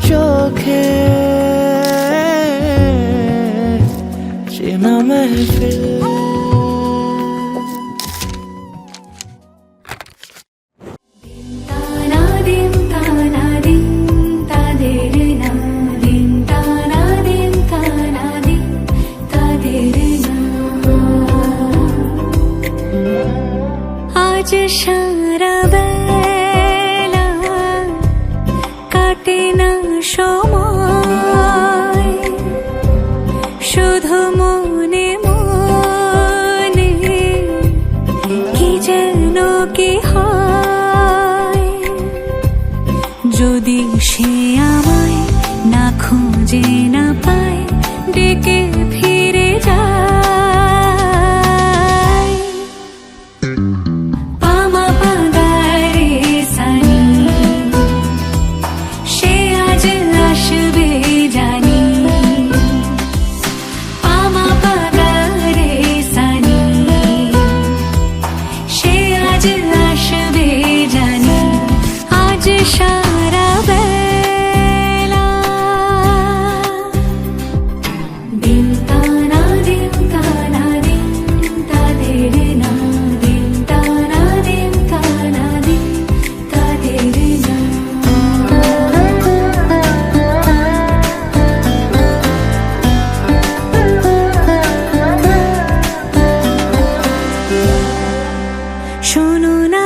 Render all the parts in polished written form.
চোখে চেনা মেহফিল। আজ সারা বেলা কাটে না সময়, শুধু মনে মনে কি যেন কি হয়। যদি সে আমায় না খুঁজে না পায়, ডেকে ফিরে যায়। সারা বেলা দিন তানা দিন তানা দিন তাদের না, দিন তানা দিন তানা দিন তাদের না। শোনো না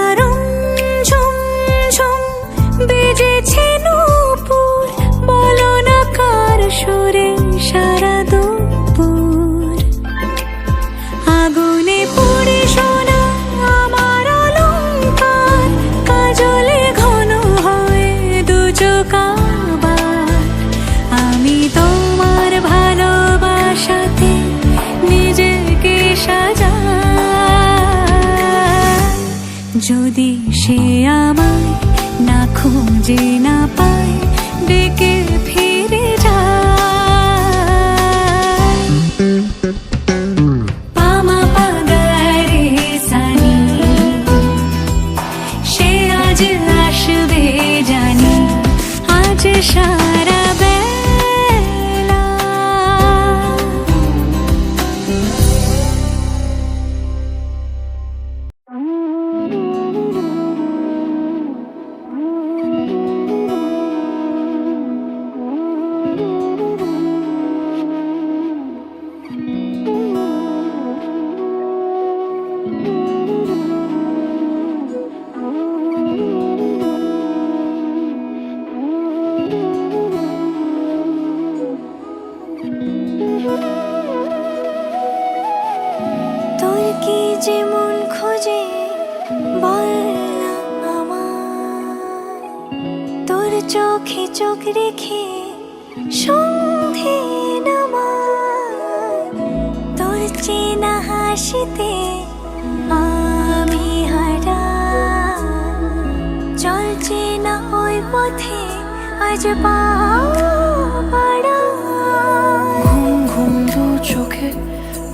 বেজেছে নূপুর, বলো না কার সুরে সারা দুপুর। আগুনে পুড়ে সোনা আমার অলংকার, কাজলে ঘন হয় দু চোখ আবার। আমি তোমার ভালোবাসাতে নিজেকে সাজাই। যদি সে আমায় না খুঁজে না পায়, ডেকে ফিরে যায়। পামা পাগারে সানি, সে আজ আসবে জানি। আজ সারা বেলা তোর কি যেমন খোঁজে বল না আমায়, তোর চোখে চোখ রেখে সন্ধে নামায়। তোর চেনা হাসিতে আমি হারাই, চল চেনা ওই পথে আজ পা বাড়াই। ঘুম ঘুম দু চোখে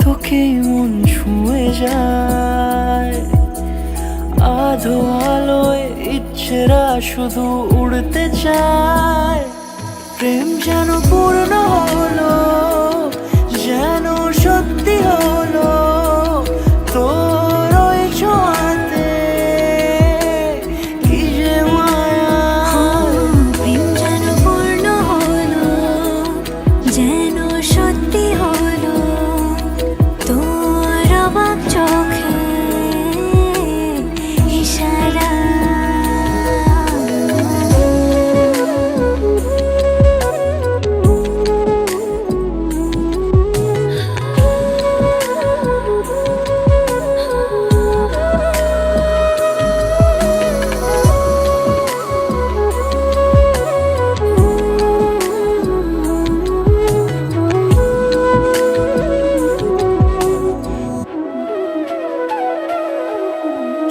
তোকে মন ছুঁয়ে যায়, আধো আলোয় ইচ্ছেরা শুধু উড়তে চায়। প্রেম যেন পূর্ণ হলো, যেন সত্যি হলো তোর ওই ছোঁয়াতে, কি যে মায়া। প্রেম যেন পূর্ণ হলো, যেন সত্যি হলো তোর অবাক চোখে ইশারা।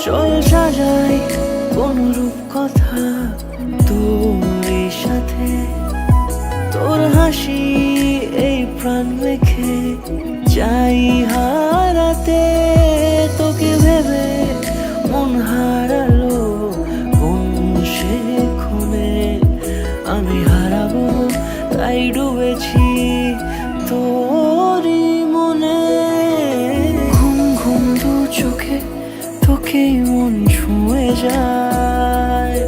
চল সাজাই কোন রূপ কথা তোর সাথে, তোর হাসি এই প্রাণ মেখে চাই হারাতে। তোকে ভেবে মন হারালো কোন সে ক্ষণে, আমি হারাবো তাই ডুবেছি তোরই মনে। ঘুম ঘুম দু চোখে তোকেই মন ছুঁয়ে যায়,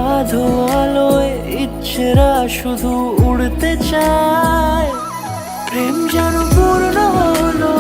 আধো আলোয় ইচ্ছেরা শুধু উড়তে চায়। প্রেম যেন পূর্ণ হলো